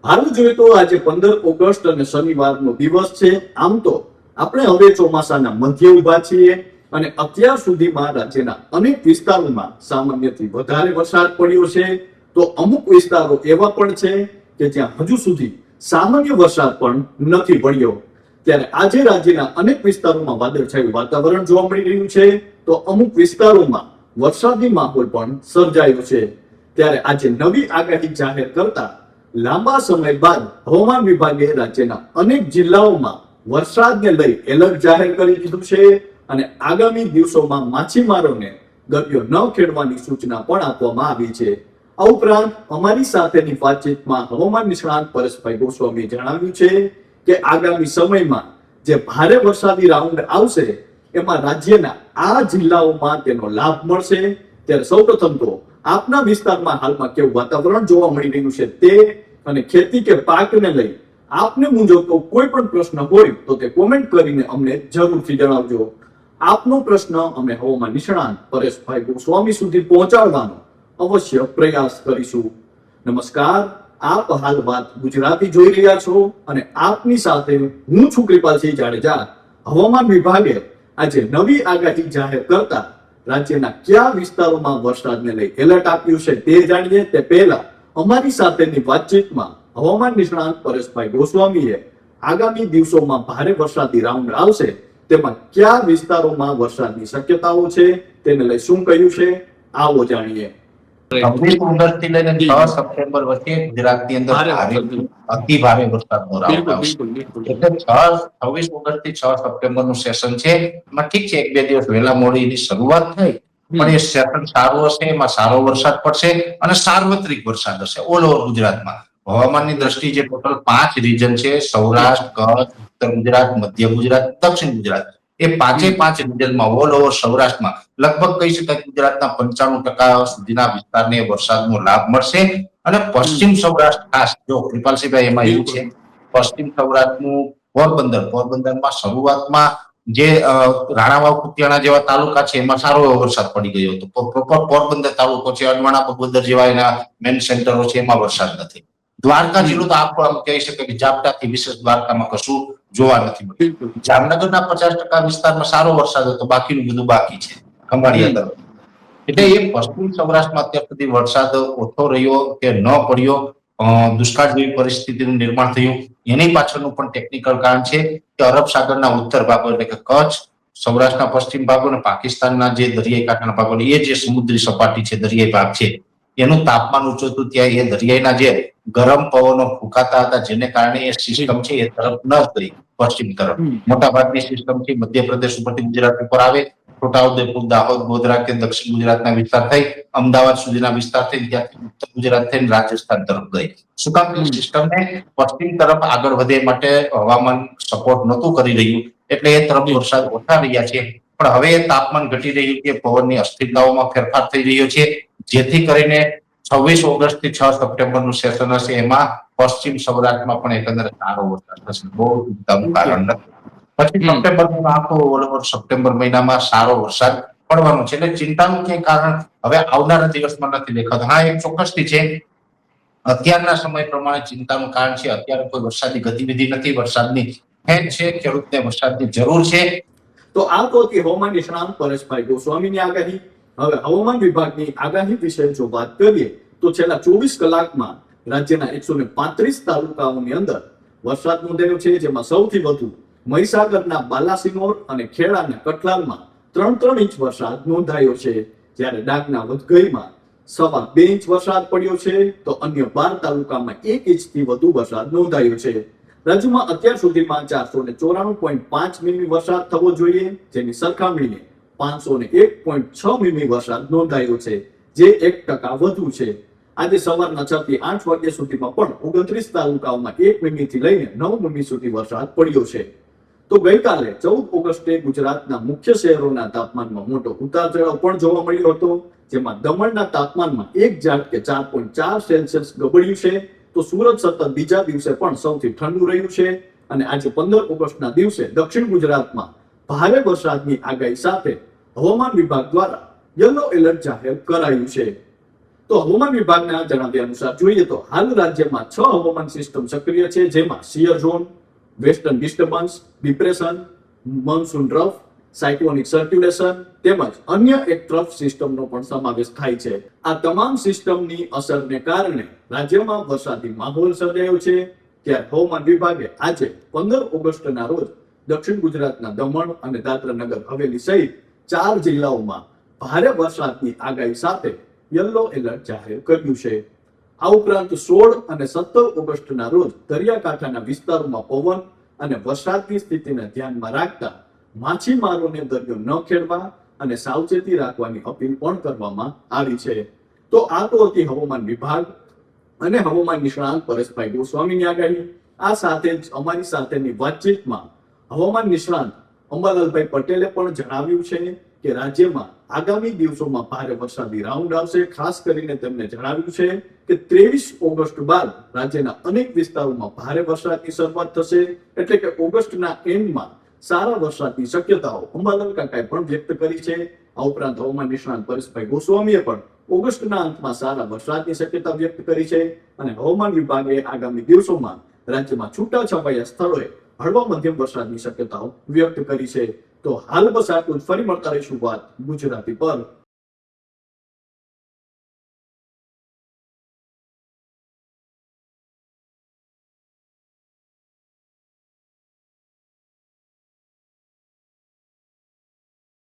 હાલ જોઈએ તો આજે 15 ઓગસ્ટ અને શનિવારનો દિવસ છે। આમ તો આપણે હવે ચોમાસાના મધ્ય ઉભા છીએ અને અત્યાર સુધીમાં રાજ્યના અનેક વિસ્તારોમાં સામાન્યથી વધારે વરસાદ પડ્યો છે, તો અમુક વિસ્તારો એવા પણ છે કે જ્યાં હજુ સુધી સામાન્ય વરસાદ પણ નથી પડ્યો। ત્યારે આજે રાજ્યના અનેક વિસ્તારોમાં વાદળછાયું વાતાવરણ જોવા મળી રહ્યું છે, તો અમુક વિસ્તારોમાં વરસાદી માહોલ પણ સર્જાયો છે। ત્યારે આજે નવી આગાહી જાહેર કરતા લાંબા સમય બાદ હવામાન વિભાગે રાજ્યના અનેક જિલ્લાઓમાં વરસાદને લઈ એલર્ટ જાહેર કરી દીધું છે અને આગામી દિવસોમાં માછીમારોને દરિયો ન ખેડવાની સૂચના પણ આપવામાં આવી છે। આ ઉપરાંત અમારી સાથેની વાતચીતમાં હવામાન નિષ્ણાત પરેશભાઈ ગોસ્વામીએ જણાવ્યું છે કે આગામી સમયમાં જે ભારે વરસાદી રાઉન્ડ આવશે એમાં રાજ્યના આ જિલ્લાઓમાં તેનો લાભ મળશે। ત્યારે સૌપ્રથમ તો આપના વિસ્તારમાં હાલમાં કેવું વાતાવરણ જોવા મળી રહ્યું છે તે અને ખેતી કે પાકને લઈ આપને મૂંઝવતો કોઈ પણ પ્રશ્ન હોય તો તે કોમેન્ટ કરીને અમને જરૂરથી જણાવજો। આપનો પ્રશ્ન અમે હવામાન નિષ્ણાત પરેશભાઈ ગોસ્વામી સુધી પહોંચાડવાનો અવશ્ય પ્રયાસ કરીશું। નમસ્કાર, આપ હાલ વાત ગુજરાતી જોઈ રહ્યા છો અને આપની સાથે હું છું કૃપાલસિંહ જાડેજા। હવામાન વિભાગે આજે નવી આગાહી જાહેર કરતા રાજ્યના કયા વિસ્તારોમાં વરસાદને લઈ એલર્ટ આપ્યું છે તે જાણીએ તે પહેલા અમારી સાથેની વાતચીતમાં હવામાન નિષ્ણાત પરેશભાઈ ગોસ્વામીએ આગામી દિવસોમાં ભારે વરસાદી રાઉન્ડ આવશે તેમાં કયા વિસ્તારોમાં વરસાદની શક્યતાઓ છે તેને લઈ શું કહ્યું છે, આવો જાણીએ। 26 ઓગસ્ટ થી લઈને 6 સપ્ટેમ્બર વચ્ચે ગુજરાતની અંદર અતિ ભારે વરસાદનો રાઉન્ડ આવશે। એટલે 26 ઓગસ્ટ થી 6 સપ્ટેમ્બર નું સેશન છે, એમાં ઠીક છે 1-2 દિવસ વહેલા મોડીની શરૂઆત થઈ, પણ એ સેશન સારું હશે, એમાં સારો વરસાદ પડશે અને સાર્વત્રિક વરસાદ હશે ઓલ ઓવર ગુજરાતમાં। હવામાનની દ્રષ્ટિએ જે ટોટલ 5 રીજન છે, સૌરાષ્ટ્ર, કચ્છ, ઉત્તર ગુજરાત, મધ્ય ગુજરાત, દક્ષિણ ગુજરાત, એ 5 રીજનમાં ઓલ ઓવર સૌરાષ્ટ્રમાં લગભગ કહી શકાય ગુજરાતના 95% સુધીના વિસ્તારને વરસાદનો લાભ મળશે। અને પશ્ચિમ સૌરાષ્ટ્ર ખાસ જો કૃપાલસિંહભાઈ એમાં એવું છે, પશ્ચિમ સૌરાષ્ટ્રનું પોરબંદરમાં શરૂઆતમાં જે રાણાવાવ કુતિયાણા જેવા તાલુકા છે એમાં સારો એવો વરસાદ પડી ગયો હતો। પ્રોપર પોરબંદર તાલુકો છે, અડવાણા બગોદર જેવા એના મેન સેન્ટરો છે, એમાં વરસાદ નથી। દ્વારકા જિલ્લો તો આપ કહી શકે કે ઝાપટાથી વિશેષ દ્વારકામાં કશું જોવા નથી મળ્યું। જામનગરના 50% વિસ્તારમાં સારો વરસાદ હતો, બાકીનું બધું બાકી છે ખંભાળિયા તરફ। એટલે એ પશ્ચિમ સૌરાષ્ટ્રમાં અત્યાર સુધી વરસાદ ઓછો રહ્યો કે ન પડ્યો, દુષ્કાળ જેવી પરિસ્થિતિનું નિર્માણ થયું, એની પાછળનું પણ ટેકનિકલ કારણ છે કે અરબ સાગરના ઉત્તર ભાગો એટલે કે કચ્છ, સૌરાષ્ટ્રના પશ્ચિમ ભાગો અને પાકિસ્તાનના જે દરિયાઈ કાંઠાના ભાગો, એ જે સમુદ્રી સપાટી છે, દરિયાઈ ભાગ છે, એનું તાપમાન ઊંચું હતું, ત્યાં એ દરિયાઈના જે ગરમ પવનો ફૂંકાતા હતા જેને કારણે એ સિસ્ટમ છે એ તરફ ન ગઈ પશ્ચિમ તરફ। મોટાભાગની સિસ્ટમ છે મધ્યપ્રદેશ ઉપરથી ગુજરાત ઉપર આવે, છોટાઉદેપુર, દાહોદ, ગોધરા કે દક્ષિણ ગુજરાતના વિસ્તાર થઈ અમદાવાદ સુધીના વિસ્તાર થઈ, ત્યાંથી ઉત્તર ગુજરાત થઈને રાજસ્થાન તરફ ગઈ। શું કામ? સિસ્ટમને પશ્ચિમ તરફ આગળ વધે માટે હવામાન સપોર્ટ નહોતું કરી રહ્યું, એટલે એ તરફ વરસાદ ઓછા રહ્યા છે। પણ હવે તાપમાન ઘટી રહ્યું છે, પવનની અસ્થિરતાઓમાં ફેરફાર થઈ રહ્યો છે, જેથી કરીને 26 ઓગસ્ટ થી 6 સપ્ટેમ્બર નું સેશન હશે એમાં પશ્ચિમ સૌરાષ્ટ્રમાં પણ એકંદરે સારો વરસાદ થશે, બહુ ચિંતાનું કારણ નથી। પછી સપ્ટેમ્બરનું આખો ઓલ ઓવર સપ્ટેમ્બર મહિનામાં સારો વરસાદ પડવાનો છે, એટલે ચિંતાનું ક્યાંય કારણ હવે આવનારા દિવસમાં નથી દેખાતું। હા, એક ચોક્કસથી છે, અત્યારના સમય પ્રમાણે ચિંતાનું કારણ છે અત્યારે કોઈ વરસાદની ગતિવિધિ નથી, વરસાદની ખેંચ છે, ખેડૂતને વરસાદની જરૂર છે। તો આ તો હતી હવામાન નિષ્ણાત પરેશભાઈ ગોસ્વામીની આગાહી। હવે હવામાન વિભાગની આગાહી વિશે જો વાત કરીએ તો છેલ્લા 24 કલાકમાં રાજ્યના 135 તાલુકાઓની અંદર વરસાદ નોંધાયો છે, જેમાં સૌથી વધુ મહીસાગરના બાલાસિનોર અને ખેડાના કઠલાલમાં 3 ઇંચ વરસાદ નોંધાયો છે, જ્યારે ડાંગના વધગઈમાં 2.25 ઇંચ વરસાદ પડ્યો છે, તો અન્ય 12 તાલુકામાં 1 ઇંચથી વધુ વરસાદ નોંધાયો છે। રાજ્યમાં અત્યાર સુધીમાં 494.5 મીમી વરસાદ થવો જોઈએ, જેની સરખામણીએ 501.6 મીમી વરસાદ નોંધાયો છે, જે 1% વધુ છે। આજે સવારના 6 થી 8 વાગ્યા સુધીમાં પણ 29 તાલુકાઓમાં 1 મીમીથી લઈને 9 મીમી સુધી વરસાદ પડ્યો છે। તો ગઈકાલે 14 ઓગસ્ટે ગુજરાતના મુખ્ય શહેરોના તાપમાનમાં મોટો ઉતાર ચઢાવ પણ જોવા મળ્યો હતો, જેમાં દમણના તાપમાનમાં 1 ઝાટકે 4.4 સેલ્સિયસ ગબડ્યું છે, તો સુરત સતત બીજા દિવસે પણ સૌથી ઠંડુ રહ્યું છે અને આજે 15 ઓગસ્ટના દિવસે દક્ષિણ ગુજરાતમાં ભારે વરસાદની આગાહી સાથે હવામાન વિભાગ દ્વારા યલો એલર્ટ જાહેર કરાયું છે। તો તો હવામાન વિભાગના જણાવ્યા અનુસાર જોઈએ તો હાલ રાજ્યમાં 6 હવામાન સિસ્ટમ સક્રિય છે, જેમાં shear zone, western disturbance, depression, monsoon trough, cyclonic circulation તેમજ અન્ય એક ટ્રફ સિસ્ટમનો પણ સમાવેશ થાય છે. આ તમામ સિસ્ટમની અસરને કારણે રાજ્યમાં વરસાદી માહોલ સર્જાયો છે. ત્યારે હવામાન વિભાગે આજે 15 ઓગસ્ટના રોજ દક્ષિણ ગુજરાતના દમણ અને દાદરા નગર હવેલી સહિત 4 જિલ્લાઓમાં ભારે વરસાદની આગાહી સાથે યલો એલર્ટ જાહેર કર્યું છે. આ ઉપરાંત 16 અને 17 ઓગસ્ટના રોજ દરિયાકાંઠાના વિસ્તારોમાં પવન અને વરસાદની સ્થિતિને ધ્યાનમાં રાખતા માછીમારોને દરિયો ન ખેડવા અને સાવચેતી રાખવાની અપીલ પણ કરવામાં આવી છે. તો આ તો હતી હવામાન વિભાગ અને હવામાન નિષ્ણાંત પરેશભાઈ ગોસ્વામીની આગાહી. આ સાથે જ અમારી સાથેની વાતચીતમાં હવામાન નિષ્ણાંત અંબાલાલભાઈ પટેલે પણ જણાવ્યું છે કે રાજ્યમાં આગામી દિવસોમાં ભારે વરસાદી રાઉન્ડ આવશે. ખાસ કરીને તેમણે જણાવ્યું છે કે 23 ઓગસ્ટ બાદ રાજ્યના અનેક વિસ્તારોમાં ભારે વરસાદની શરૂઆત થશે. એટલે કે ઓગસ્ટના એન્ડમાં સારા વરસાદની શક્યતાઓ અંબાલાલ કાકાએ પણ વ્યક્ત કરી છે. આ ઉપરાંત હવામાન નિષ્ણાંત પરેશભાઈ ગોસ્વામીએ પણ ઓગસ્ટના અંતમાં સારા વરસાદની શક્યતા વ્યક્ત કરી છે. અને હવામાન વિભાગે આગામી દિવસોમાં રાજ્યમાં છૂટાછવાયા સ્થળોએ હળવા મધ્યમ વરસાદની શક્યતાઓ વ્યક્ત કરી છે. તો હાલ બસ આટલું જ. ફરી મળતા રહીશું વાત ગુજરાતી પર.